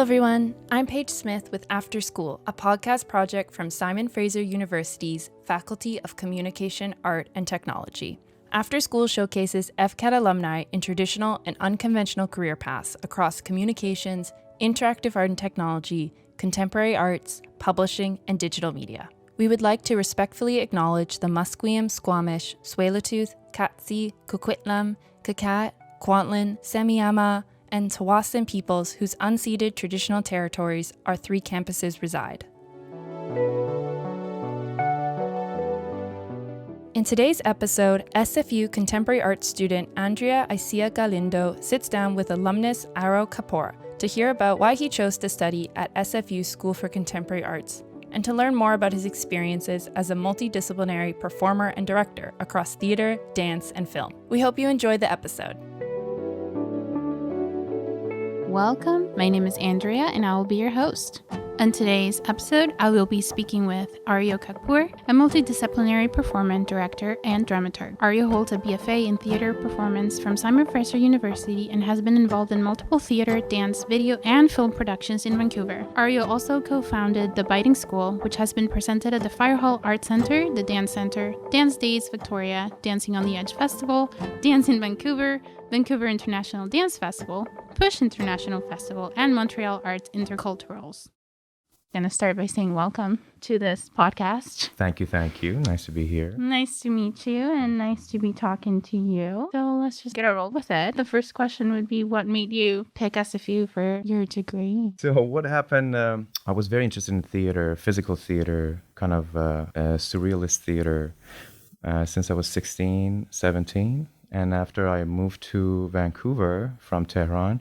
everyone. I'm Paige Smith with After School, a podcast project from Simon Fraser University's Faculty of Communication, Art, and Technology. After School showcases FCAT alumni in traditional and unconventional career paths across communications, interactive art and technology, contemporary arts, publishing, and digital media. We would like to respectfully acknowledge the Musqueam, Squamish, Tsleil-Waututh, Katzie, Kwikwetlem, Qayqayt, Kwantlen, Semiahmoo and Tsawwassen peoples whose unceded traditional territories our three campuses reside. In today's episode, SFU contemporary art student Andrea Isea Galindo sits down with alumnus Aryo Khakpour to hear about why he chose to study at SFU School for Contemporary Arts and to learn more about his experiences as a multidisciplinary performer and director across theater, dance, and film. We hope you enjoy the episode. Welcome, my name is Andrea and I will be your host. On today's episode, I will be speaking with Aryo Khakpour, a multidisciplinary performer, director, and dramaturg. Aryo holds a BFA in theater performance from Simon Fraser University and has been involved in multiple theater, dance, video, and film productions in Vancouver. Aryo also co-founded The Biting School, which has been presented at the Fire Hall Art Centre, the Dance Centre, Dance Days Victoria, Dancing on the Edge Festival, Dance in Vancouver, Vancouver International Dance Festival, Push International Festival, and Montreal Arts Interculturals. I'm going to start by saying welcome to this podcast. Thank you. Nice to be here. Nice to meet you and nice to be talking to you. So let's just get a roll with it. The first question would be, what made you pick SFU for your degree? So what happened, I was very interested in theater, physical theater, kind of surrealist theater since I was 16, 17. And after I moved to Vancouver from Tehran,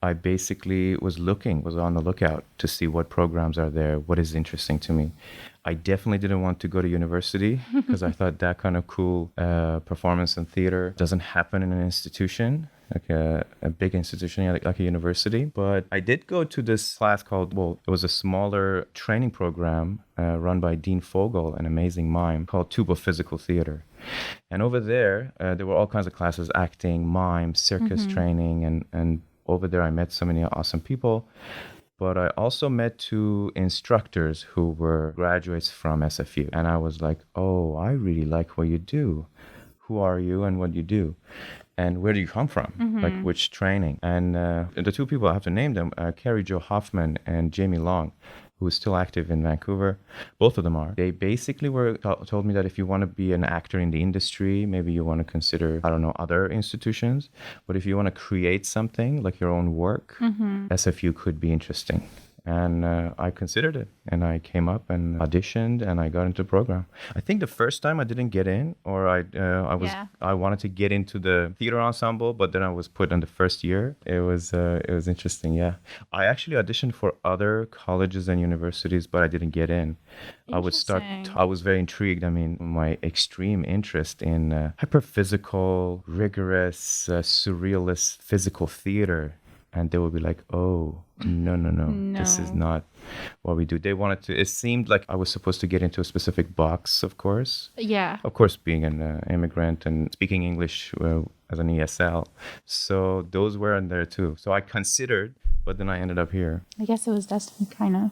I basically was on the lookout to see what programs are there, what is interesting to me. I definitely didn't want to go to university because I thought that kind of cool performance and theater doesn't happen in an institution, like a big institution like a university. But I did go to this class called, it was a smaller training program run by Dean Fogel, an amazing mime, called Tube of Physical Theater. And over there were all kinds of classes, acting, mime, circus training, and over there I met so many awesome people. But I also met two instructors who were graduates from SFU. And I was like, oh, I really like what you do. Who are you and what you do? And where do you come from? Like which training? And the two people, I have to name them, Carrie Jo Hoffman and Jamie Long, who is still active in Vancouver. Both of them are. They basically told me that if you want to be an actor in the industry, maybe you want to consider, other institutions. But if you want to create something like your own work, SFU could be interesting. And I considered it, and I came up and auditioned, and I got into the program. I think the first time I didn't get in, or I wanted to get into the theater ensemble, but then I was put in the first year. It was interesting, yeah. I actually auditioned for other colleges and universities, but I didn't get in. I was very intrigued. I mean, my extreme interest in hyper-physical, rigorous, surrealist physical theater. And they would be like, oh, no, this is not what we do. It seemed like I was supposed to get into a specific box, of course. Yeah. Of course, being an immigrant and speaking English as an ESL. So those were in there too. So I considered, but then I ended up here. I guess it was destiny, kind of.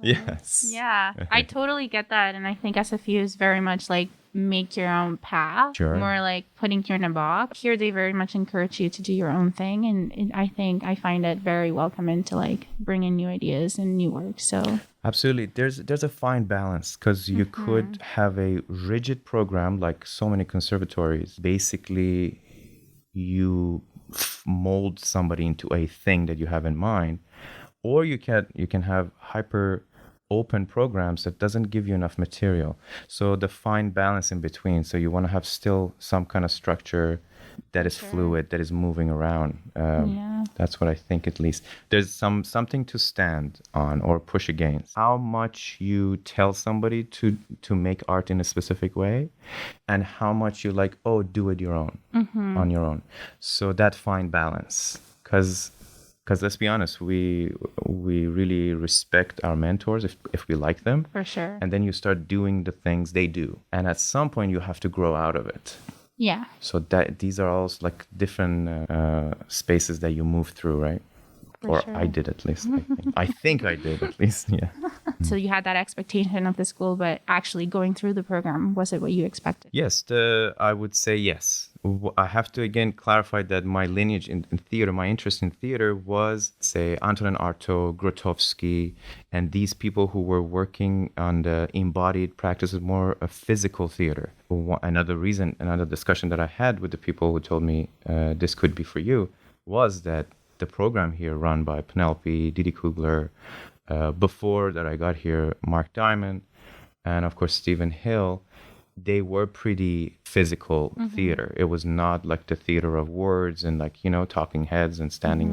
Yes. Yeah, I totally get that. And I think SFU is very much like make your own path. Sure. More like putting you in a box. Here they very much encourage you to do your own thing. And I find it very welcoming to like bring in new ideas and new work. So absolutely. There's a fine balance because you could have a rigid program like so many conservatories. Basically, you mold somebody into a thing that you have in mind. Or you can have hyper open programs that doesn't give you enough material. So the fine balance in between. So you want to have still some kind of structure that is fluid, that is moving around. That's what I think, at least. There's something to stand on or push against. How much you tell somebody to make art in a specific way, and how much you like, do it on your own. So that fine balance. Because let's be honest, we really respect our mentors if we like them. For sure. And then you start doing the things they do. And at some point you have to grow out of it. Yeah. So these are all like different spaces that you move through, right? or sure. I did at least. I think I did at least. Yeah. So you had that expectation of the school, but actually going through the program, was it what you expected? Yes, I would say yes. I have to again clarify that my lineage in theater, my interest in theater was, say, Antonin Artaud, Grotowski, and these people who were working on the embodied practices, more of physical theater. Another discussion that I had with the people who told me this could be for you was that the program here run by Penelope, Didi Kugler, before that I got here, Mark Diamond, and of course Stephen Hill, they were pretty physical theater. It was not like the theater of words and like, talking heads and standing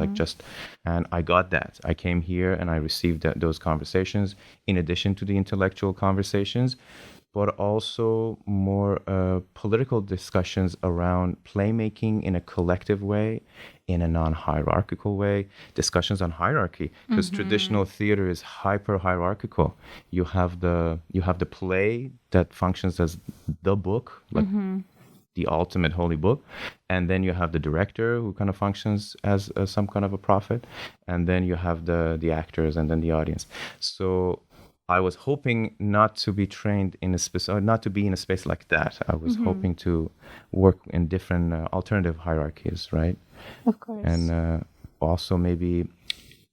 and I got that. I came here and I received those conversations in addition to the intellectual conversations, but also more political discussions around playmaking in a collective way, in a non-hierarchical way, discussions on hierarchy, because traditional theater is hyper-hierarchical. You have the play that functions as the book, like the ultimate holy book, and then you have the director who kind of functions as some kind of a prophet, and then you have the actors and then the audience. So I was hoping not to be trained in not to be in a space like that. I was hoping to work in different alternative hierarchies, right? Of course. And also maybe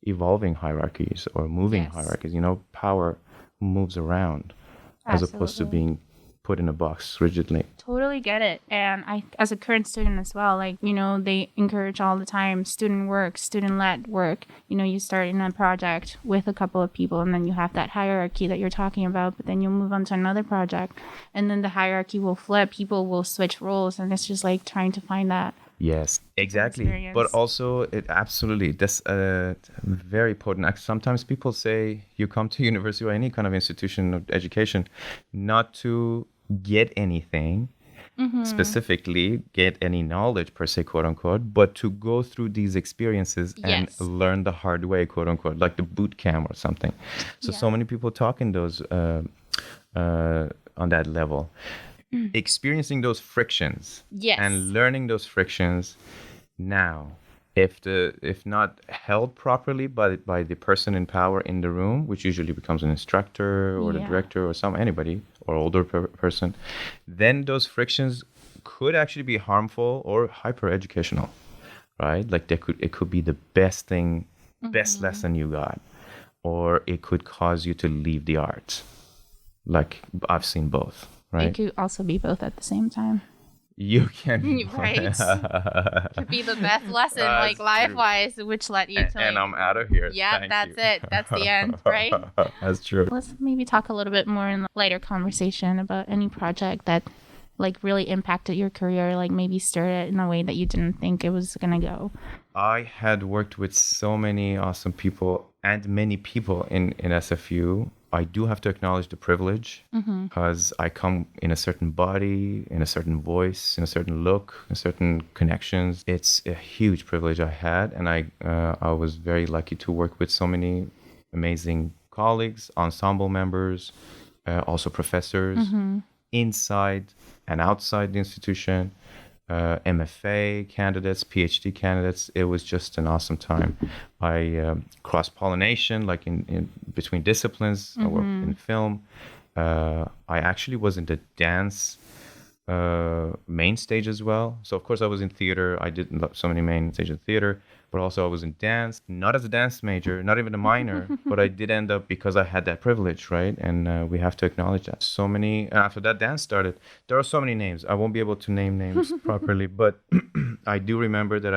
evolving hierarchies or moving hierarchies. Power moves around as opposed to being put in a box rigidly. Totally get it. And I, as a current student as well, they encourage all the time student work, student-led work. You start in a project with a couple of people and then you have that hierarchy that you're talking about, but then you'll move on to another project and then the hierarchy will flip, people will switch roles, and it's just like trying to find that. Yes, exactly. Experience. But also, that's very potent. Sometimes people say you come to university or any kind of institution of education not to get anything, specifically get any knowledge per se, quote unquote, but to go through these experiences and learn the hard way, quote unquote, like the boot camp or something. So many people talk in those on that level. Experiencing those frictions and learning those frictions now, if not held properly by the person in power in the room, which usually becomes an instructor or the director or anybody or older person, then those frictions could actually be harmful or hyper educational, right? Like it could be the best thing, best lesson you got, or it could cause you to leave the arts. Like I've seen both. Right. It could also be both at the same time. You can be right. Could be the best lesson, life-wise, which led you to. And I'm out of here. Yeah, that's it. That's the end, right? That's true. Let's maybe talk a little bit more in the lighter conversation about any project that really impacted your career, maybe stirred it in a way that you didn't think it was gonna go. I had worked with so many awesome people and many people in SFU. I do have to acknowledge the privilege because I come in a certain body, in a certain voice, in a certain look, in certain connections. It's a huge privilege I had, and I was very lucky to work with so many amazing colleagues, ensemble members, also professors inside and outside the institution. MFA candidates, PhD candidates. It was just an awesome time. I cross-pollination, like in between disciplines. I worked in film. I actually was in the dance main stage as well. So of course I was in theater. I did so many main stages of theater, but also I was in dance, not as a dance major, not even a minor, but I did end up because I had that privilege, right? And we have to acknowledge that. So many, after that dance started, there are so many names. I won't be able to name names properly, but I do remember that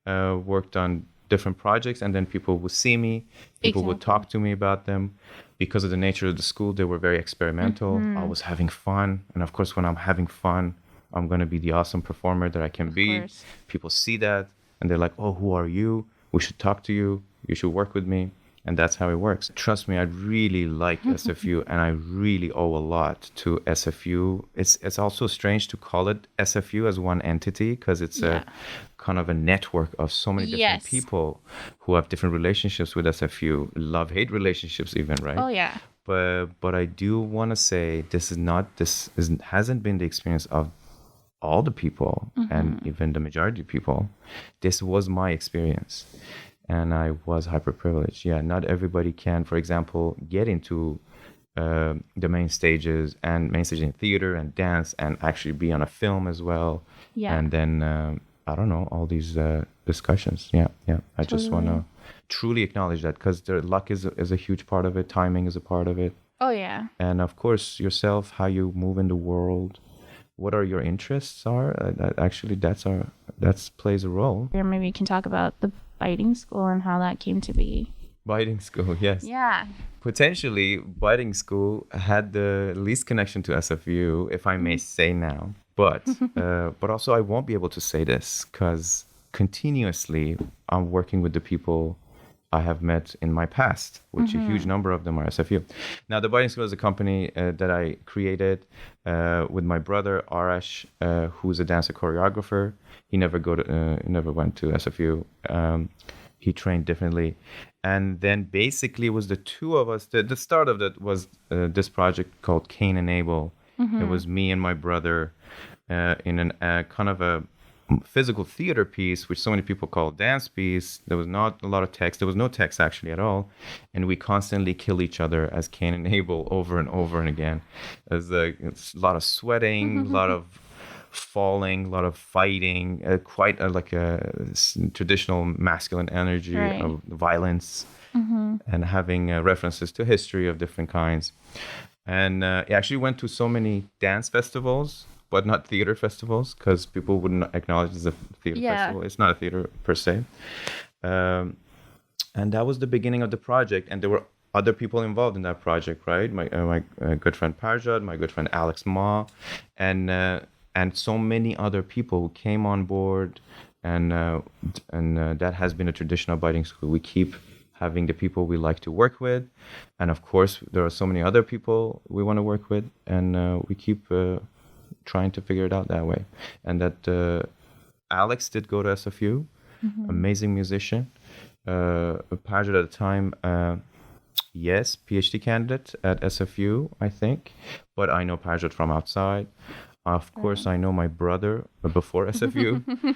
I worked on different projects and then people would see me, people would talk to me about them. Because of the nature of the school, they were very experimental. I was having fun. And of course, when I'm having fun, I'm going to be the awesome performer that I can be. People see that. And they're like, oh, who are you? We should talk to you. You should work with me. And that's how it works. Trust me, I really like SFU and I really owe a lot to SFU. It's also strange to call it SFU as one entity because it's a kind of a network of so many different people who have different relationships with SFU, love-hate relationships even, right? Oh, yeah. But I do want to say hasn't been the experience of all the people and even the majority of people. This was my experience. and I was hyperprivileged. Yeah, not everybody can, for example, get into the main stages and main stage in theater and dance and actually be on a film as well. Yeah. And then, I don't know, all these discussions. Yeah. I just want to truly acknowledge that, because luck is a huge part of it. Timing is a part of it. Oh, yeah. And of course, yourself, how you move in the world, what are your interests are. That plays a role. Or maybe you can talk about the biting school and how that came to be. Biting school, yes. Yeah. Potentially, biting school had the least connection to SFU, if I may say now. But also I won't be able to say this because continuously I'm working with the people I have met in my past, which a huge number of them are SFU. Now, the Biting School is a company that I created with my brother, Arash, who's a dancer choreographer. He never went to SFU. He trained differently. And then basically it was the two of us. The start of that was this project called Cain and Abel. It was me and my brother in a kind of a physical theater piece, which so many people call dance piece. There was not a lot of text. There was no text actually at all. And we constantly kill each other as Cain and Abel over and over and again. It's a lot of sweating, a lot of falling, a lot of fighting, quite like a traditional masculine energy of violence, and having references to history of different kinds. And I actually went to so many dance festivals, but not theater festivals, because people wouldn't acknowledge it as a theater festival. It's not a theater per se. And that was the beginning of the project. And there were other people involved in that project, right? My good friend Parjad, my good friend Alex Ma, and so many other people who came on board. And that has been a tradition of Biting School. We keep having the people we like to work with. And of course, there are so many other people we want to work with. And we keep trying to figure it out that way. And that Alex did go to SFU, amazing musician. Parjad at the time, yes, PhD candidate at SFU, I think. But I know Parjad from outside. Of course, I know my brother before SFU.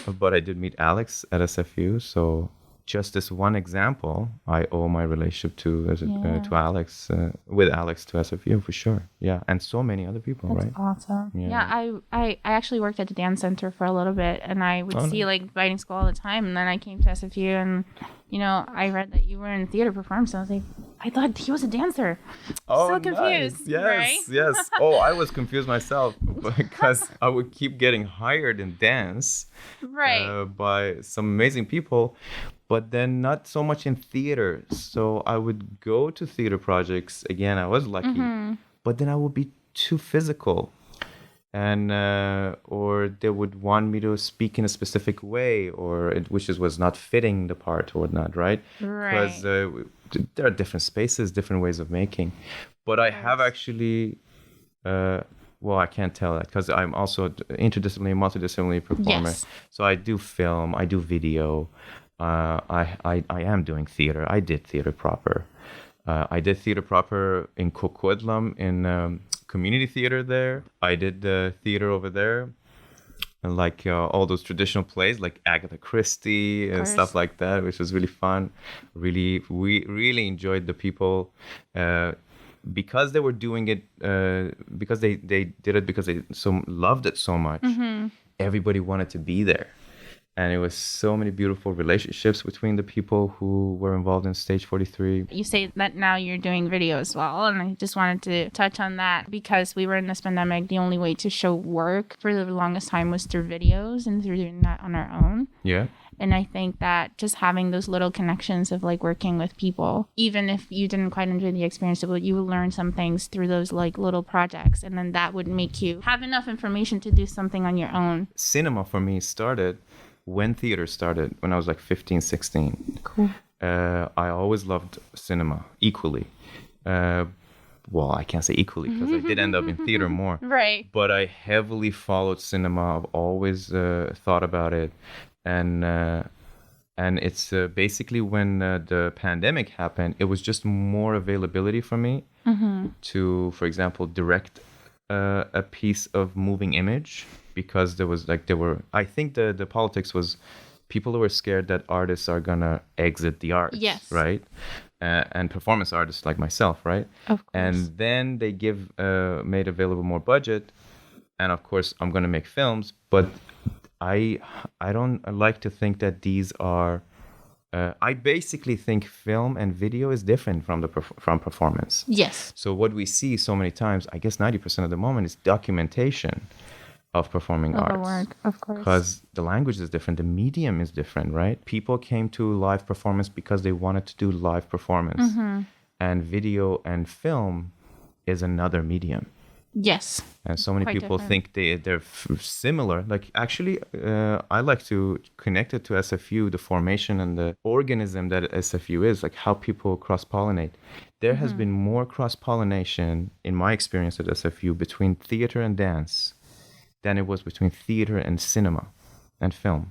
But I did meet Alex at SFU. So just this one example, I owe my relationship to Alex, with Alex to SFU for sure. Yeah, and so many other people, That's right? Awesome. Yeah, I actually worked at the dance center for a little bit, and I would see like Biting School all the time. And then I came to SFU, and I read that you were in theater performance. So I was like, I thought he was a dancer. Oh, so confused. Nice. Yes, right? Yes. Oh, I was confused myself because I would keep getting hired in dance, by some amazing people, but then not so much in theater. So I would go to theater projects. Again, I was lucky, but then I would be too physical. And or they would want me to speak in a specific way, which was not fitting the part or whatnot, right? Because there are different spaces, different ways of making. But I have actually, I can't tell that because I'm also interdisciplinary, multidisciplinary performer. Yes. So I do film, I do video. I am doing theater. I did theater proper. I did theater proper in Kwikwetlem in community theater there. I did the theater over there, and like all those traditional plays like Agatha Christie and stuff like that, which was really fun. We really enjoyed the people because they were doing it because they did it because they loved it so much. Everybody wanted to be there. And it was so many beautiful relationships between the people who were involved in Stage 43. You say that now you're doing video as well. And I just wanted to touch on that because we were in this pandemic. The only way to show work for the longest time was through videos and through doing that on our own. Yeah. And I think that just having those little connections of like working with people, even if you didn't quite enjoy the experience, you would learn some things through those like little projects. And then that would make you have enough information to do something on your own. Cinema for me started when theater started, when I was like 15, 16. Cool. I always loved cinema equally. I can't say equally because I did end up in theater more. Right. But I heavily followed cinema. I've always thought about it. And it's basically when the pandemic happened, it was just more availability for me to, for example, direct a piece of moving image. Because I think the politics was people who are scared that artists are gonna exit the arts, Yes. right? And performance artists like myself, right? Of course. And then they made available more budget, and of course I'm gonna make films, but I don't like to think that these are. I basically think film and video is different from from performance. Yes. So what we see so many times, I guess 90% of the moment, is documentation of performing Of arts. the work, of course. Because the language is different, the medium is different, right? People came to live performance because they wanted to do live performance. Mm-hmm. And video and film is another medium. Yes. And so many Quite people different. think they're similar. Like, actually, I like to connect it to SFU, the formation and the organism that SFU is, like how people cross-pollinate. There has been more cross-pollination, in my experience at SFU, between theater and dance than it was between theater and cinema and film.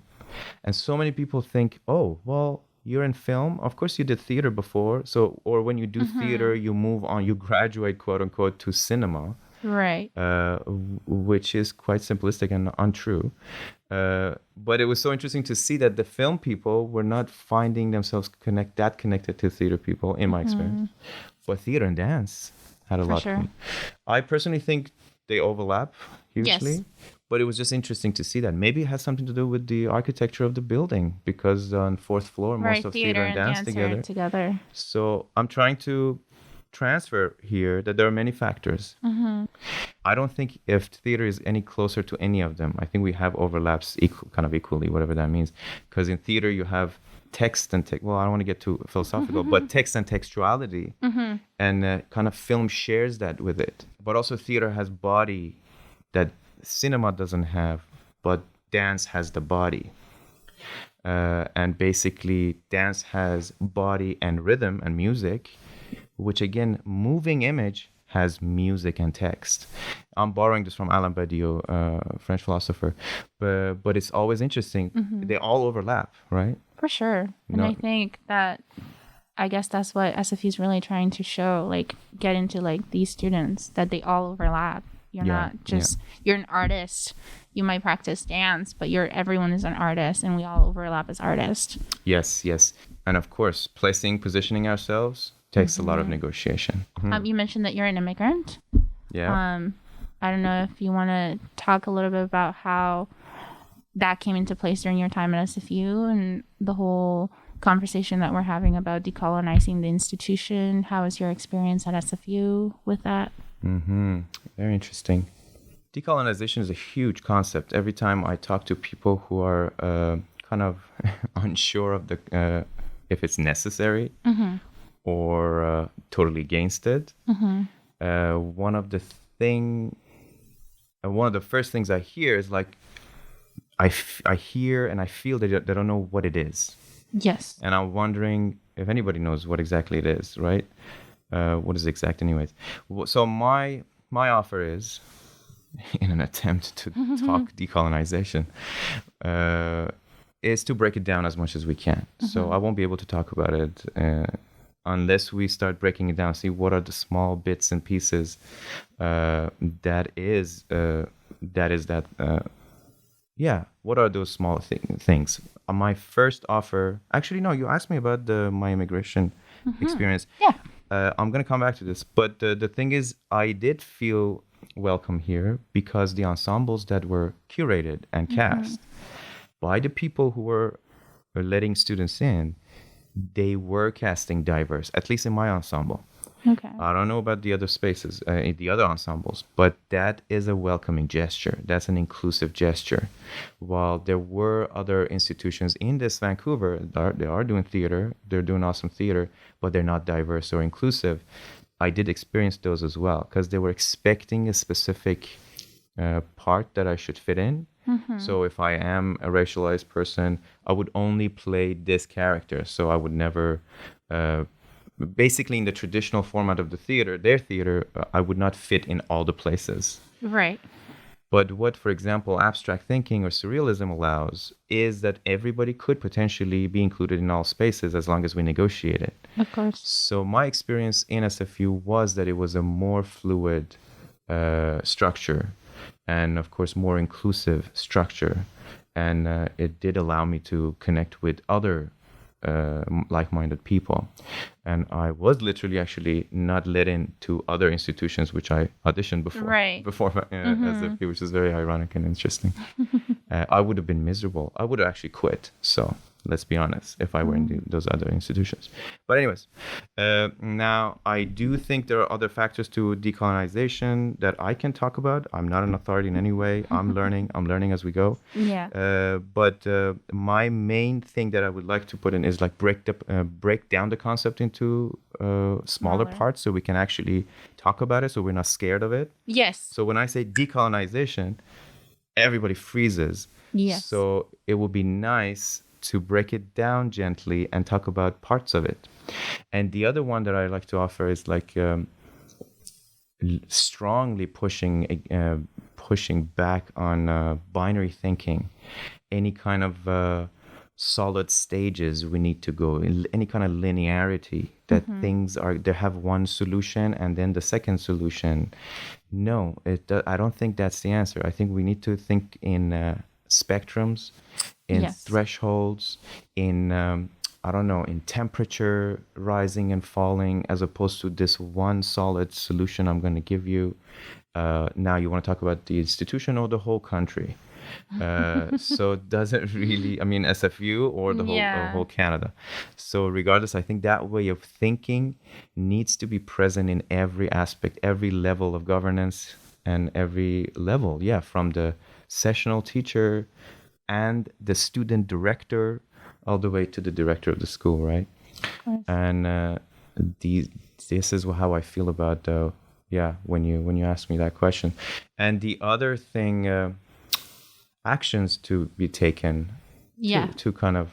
And so many people think, oh, well, you're in film. Of course, you did theater before. So, or when you do theater, you move on, you graduate, quote unquote, to cinema. Right. Which is quite simplistic and untrue. But it was so interesting to see that the film people were not finding themselves connected to theater people, in my experience. But theater and dance had a lot. Sure. I personally think they overlap hugely. Yes. But it was just interesting to see that. Maybe it has something to do with the architecture of the building, because on fourth floor, most of theater and dance are together. So I'm trying to transfer here that there are many factors. I don't think if theater is any closer to any of them. I think we have overlaps kind of equally, whatever that means. Because in theater you have text and well, I don't want to get too philosophical, but text and textuality, and kind of film shares that with it. But also theater has body that cinema doesn't have, but dance has the body. And basically dance has body and rhythm and music, which again, moving image has music and text. I'm borrowing this from Alain Badiou, French philosopher, but it's always interesting. They all overlap, right? For sure. And I think that, I guess that's what SFU is really trying to show, like get into like these students, that they all overlap. You're not just, you're an artist. You might practice dance, but everyone is an artist, and we all overlap as artists. Yes. And of course, positioning ourselves takes a lot of negotiation. You mentioned that you're an immigrant. Yeah. I don't know if you want to talk a little bit about how that came into place during your time at SFU and the whole conversation that we're having about decolonizing the institution. How was your experience at SFU with that? Very interesting. Decolonization is a huge concept. Every time I talk to people who are kind of unsure of if it's necessary or totally against it, one of the first things I hear is like, I hear and I feel they don't know what it is. Yes. And I'm wondering if anybody knows what exactly it is, right? What is exact anyways? So my offer is, in an attempt to talk decolonization, is to break it down as much as we can. So I won't be able to talk about it unless we start breaking it down, see what are the small bits and pieces what are those small things? My first offer, actually, no, you asked me about my immigration experience. Yeah. I'm going to come back to this. But the thing is, I did feel welcome here because the ensembles that were curated and cast by the people who were letting students in, they were casting diverse, at least in my ensemble. Okay. I don't know about the other spaces, the other ensembles, but that is a welcoming gesture. That's an inclusive gesture. While there were other institutions in this Vancouver, they are doing theater, they're doing awesome theater, but they're not diverse or inclusive. I did experience those as well because they were expecting a specific part that I should fit in. So if I am a racialized person, I would only play this character. So I would never... basically in the traditional format of their theater, I would not fit in all the places. Right. But what, for example, abstract thinking or surrealism allows is that everybody could potentially be included in all spaces as long as we negotiate it. Of course. So my experience in SFU was that it was a more fluid structure and, of course, more inclusive structure. And it did allow me to connect with other like-minded people. And I was literally actually not let into other institutions which I auditioned before SFU, which is very ironic and interesting. I would have been miserable. I would have actually quit. So let's be honest, if I were in those other institutions. But anyways, now I do think there are other factors to decolonization that I can talk about. I'm not an authority in any way. I'm learning as we go. Yeah. But my main thing that I would like to put in is like break down the concept into smaller parts so we can actually talk about it, so we're not scared of it. Yes. So when I say decolonization, everybody freezes. Yes. So it would be nice to break it down gently and talk about parts of it. And the other one that I like to offer is like strongly pushing back on binary thinking, any kind of solid stages we need to go, any kind of linearity that things they have one solution and then the second solution. No, I don't think that's the answer. I think we need to think in spectrums, in thresholds, in in temperature rising and falling, as opposed to this one solid solution I'm going to give you. Now you want to talk about the institution or the whole country. So it doesn't really, SFU or the whole Canada. So regardless, I think that way of thinking needs to be present in every aspect, every level of governance and every level, from the sessional teacher and the student director all the way to the director of the school, right? And this is how I feel about when you ask me that question. And the other thing, actions to be taken to kind of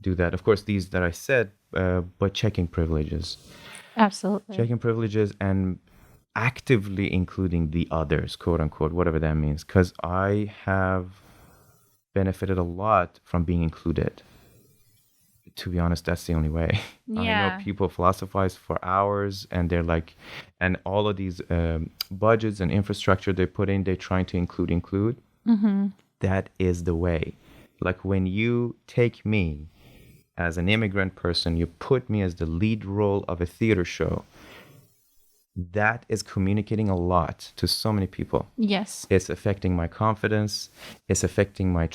do that. Of course, these that I said, but checking privileges. Absolutely. Checking privileges and actively including the others, quote unquote, whatever that means. Because I have benefited a lot from being included. To be honest, that's the only way. Yeah. I know people philosophize for hours and they're like, and all of these budgets and infrastructure they put in, they're trying to include. Mm-hmm. That is the way. Like when you take me as an immigrant person, you put me as the lead role of a theater show, that is communicating a lot to so many people. Yes. It's affecting my confidence. It's affecting my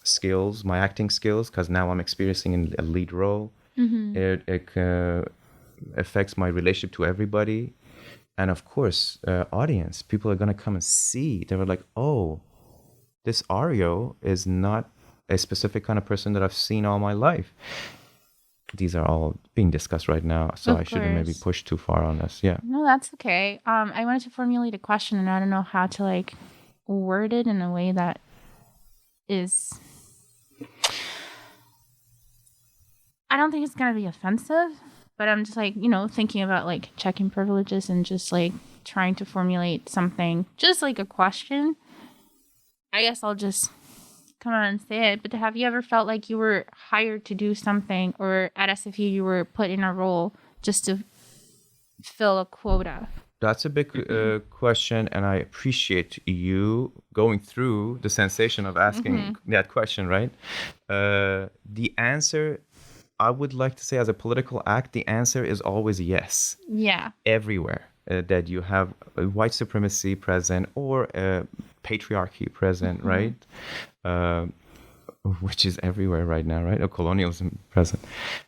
skills, my acting skills, because now I'm experiencing a lead role. Mm-hmm. It affects my relationship to everybody. And of course, audience, people are going to come and see. They were like, oh, this Aryo is not a specific kind of person that I've seen all my life. These are all being discussed right now, so I shouldn't maybe push too far on this. Yeah. No, that's okay. I wanted to formulate a question, and I don't know how to word it in a way that is. I don't think it's gonna be offensive, but I'm just thinking about checking privileges and just trying to formulate something, just a question. I guess I'll just come on and say it, but have you ever felt like you were hired to do something, or at SFU you were put in a role just to fill a quota? That's a big question, and I appreciate you going through the sensation of asking that question, right? The answer, I would like to say, as a political act, the answer is always yes. Yeah. Everywhere that you have white supremacy present or patriarchy present, right? Which is everywhere right now, right? Or colonialism present.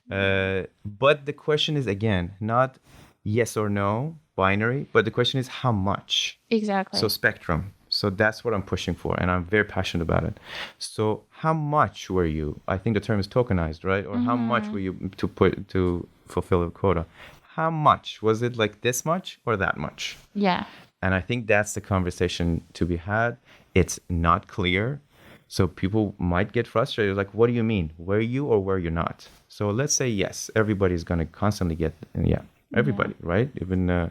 But the question is, again, not yes or no, binary, but the question is how much? Exactly. So spectrum. So that's what I'm pushing for, and I'm very passionate about it. So how much were you? I think the term is tokenized, right? Or how much were you to fulfill a quota? How much? Was it like this much or that much? Yeah. And I think that's the conversation to be had. It's not clear. So people might get frustrated. Like, what do you mean? Were you or were you not? So let's say yes. Everybody's going to constantly get, everybody, right? Even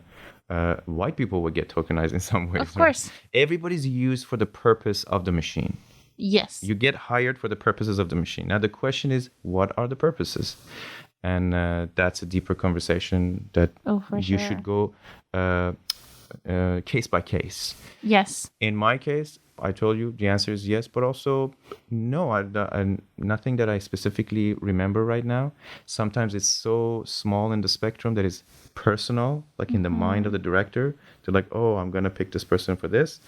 white people would get tokenized in some ways. Of course. Right? Everybody's used for the purpose of the machine. Yes. You get hired for the purposes of the machine. Now, the question is, what are the purposes? And that's a deeper conversation that you should go case by case. Yes. In my case, I told you the answer is yes, but also no. Nothing that I specifically remember right now. Sometimes it's so small in the spectrum that it's personal, like in the mind of the director, to like, oh, I'm going to pick this person for this.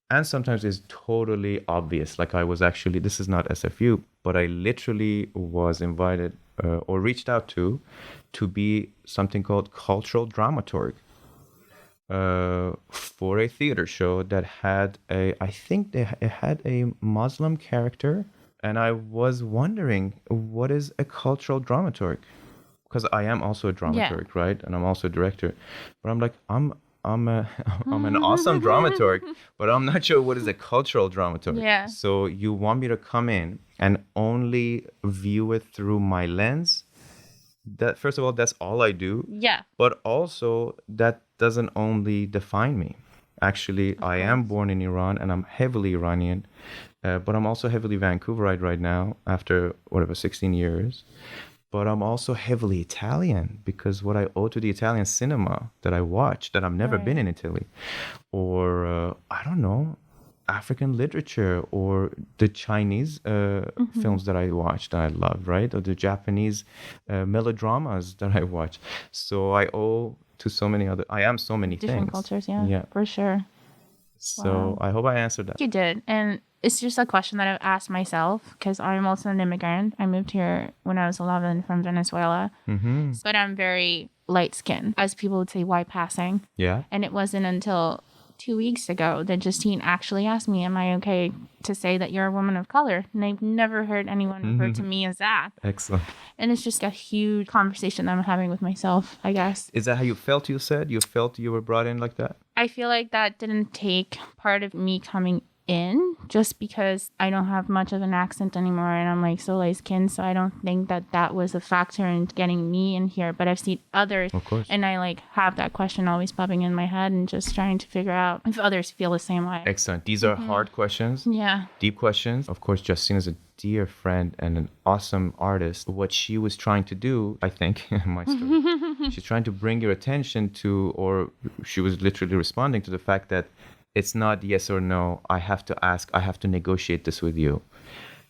And sometimes it's totally obvious. Like I was actually, this is not SFU, but I literally was invited or reached out to be something called cultural dramaturg for a theater show that had it had a Muslim character. And I was wondering, what is a cultural dramaturg? Because I am also a dramaturg, right? And I'm also a director. But I'm like, I'm an awesome dramaturg, but I'm not sure what is a cultural dramaturg. Yeah. So you want me to come in and only view it through my lens? That, first of all, that's all I do. Yeah. But also, that doesn't only define me. Actually, I am born in Iran and I'm heavily Iranian, but I'm also heavily Vancouverite right now after 16 years. But I'm also heavily Italian because what I owe to the Italian cinema that I watch, that I've never been in Italy, or I don't know, African literature, or the Chinese films that I watched that I love, right? Or the Japanese melodramas that I watch. So I owe to so many different cultures. Yeah, for sure. So I hope I answered that. You did. And it's just a question that I've asked myself because I'm also an immigrant. I moved here when I was 11 from Venezuela. But I'm very light-skinned, as people would say, white passing. Yeah. And it wasn't until 2 weeks ago that Justine actually asked me, am I okay to say that you're a woman of color? And I've never heard anyone refer to me as that. Excellent. And it's just a huge conversation that I'm having with myself, I guess. Is that how you felt, you said? You felt you were brought in like that? I feel like that didn't take part of me coming in just because I don't have much of an accent anymore and I'm like so light skinned, so I don't think that was a factor in getting me in here. But I've seen others, of course, and I like have that question always popping in my head and just trying to figure out if others feel the same way. Excellent. These are hard questions. Yeah. Deep questions. Of course, Justine is a dear friend and an awesome artist. What she was trying to do, I think, my story, she's trying to bring your attention to, or she was literally responding to the fact that it's not yes or no. I have to ask, I have to negotiate this with you.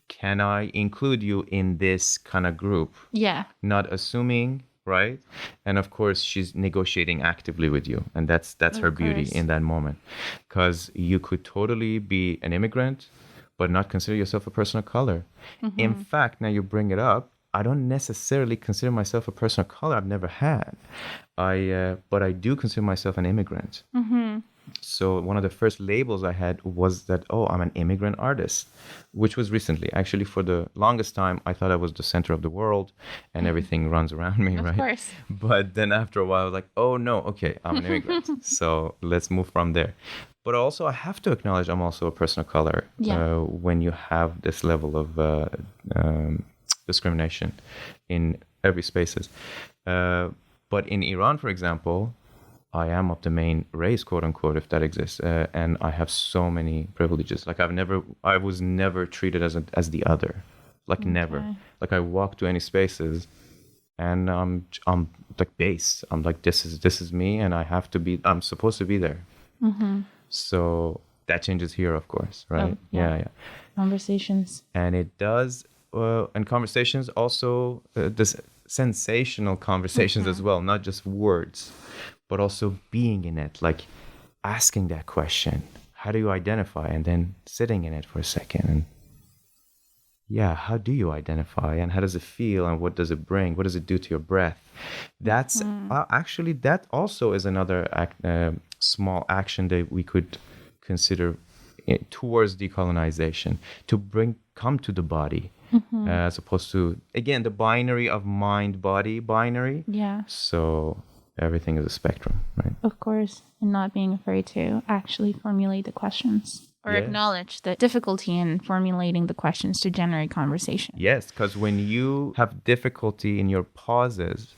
Can I include you in this kind of group? Yeah. Not assuming, right? And of course, she's negotiating actively with you. And that's her beauty in that moment. Because you could totally be an immigrant, but not consider yourself a person of color. In fact, now you bring it up, I don't necessarily consider myself a person of color. I've never had. But I do consider myself an immigrant. So one of the first labels I had was that, oh, I'm an immigrant artist, which was recently. Actually, for the longest time, I thought I was the center of the world and everything runs around me, right? Of course. But then after a while, I was like, oh, no, okay, I'm an immigrant. So let's move from there. But also, I have to acknowledge I'm also a person of color when you have this level of discrimination in every spaces. But in Iran, for example, I am of the main race, quote unquote, if that exists, and I have so many privileges. Like I was never treated as the other, like never. Like I walk to any spaces, and I'm like base. I'm like this is me, and I'm supposed to be there. So that changes here, of course, right? Yeah. Conversations, and it does, and conversations also this sensational conversations as well, not just words. But also being in it, like asking that question, how do you identify? And then sitting in it for a second. And how do you identify? And how does it feel? And what does it bring? What does it do to your breath? That's actually, that also is another small action that we could consider towards decolonization, to come to the body. As opposed to, again, the binary of mind-body binary. Yeah. So everything is a spectrum, right? Of course. And not being afraid to actually formulate the questions or acknowledge the difficulty in formulating the questions to generate conversation. Yes, because when you have difficulty in your pauses,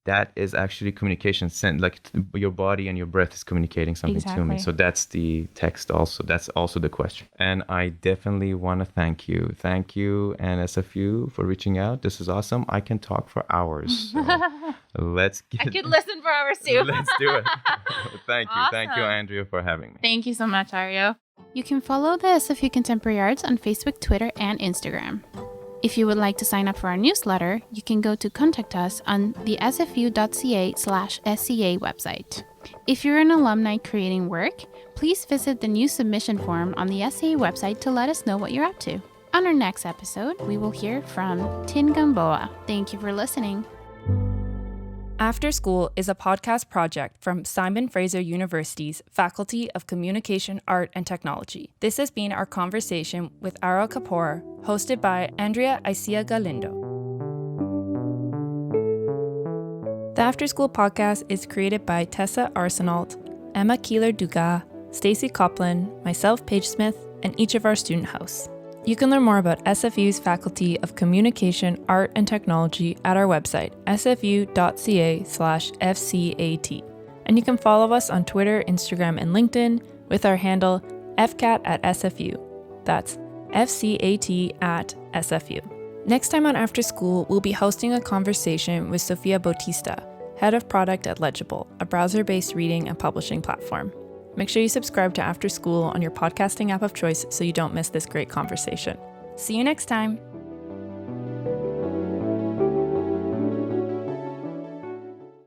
that is actually communication sent, like your body and your breath is communicating something to me. So that's the text also. That's also the question. And I definitely want to thank you. Thank you and SFU for reaching out. This is awesome. I can talk for hours. So I could listen for hours too. Let's do it. Thank you. Awesome. Thank you, Andrea, for having me. Thank you so much, Aryo. You can follow the SFU Contemporary Arts on Facebook, Twitter, and Instagram. If you would like to sign up for our newsletter, you can go to contact us on the sfu.ca/SCA website. If you're an alumni creating work, please visit the new submission form on the SCA website to let us know what you're up to. On our next episode, we will hear from Tin Gamboa. Thank you for listening. After School is a podcast project from Simon Fraser University's Faculty of Communication, Art, and Technology. This has been our conversation with Aryo Khakpour, hosted by Andrea Isea Galindo. The After School podcast is created by Tessa Arsenault, Emma Keeler-Dugas, Stacey Copeland, myself, Paige Smith, and each of our student hosts. You can learn more about SFU's Faculty of Communication, Art, and Technology at our website, sfu.ca/FCAT. And you can follow us on Twitter, Instagram, and LinkedIn with our handle FCAT at SFU. That's FCAT at SFU. Next time on After School, we'll be hosting a conversation with Sofia Bautista, Head of Product at Legible, a browser-based reading and publishing platform. Make sure you subscribe to After School on your podcasting app of choice so you don't miss this great conversation. See you next time.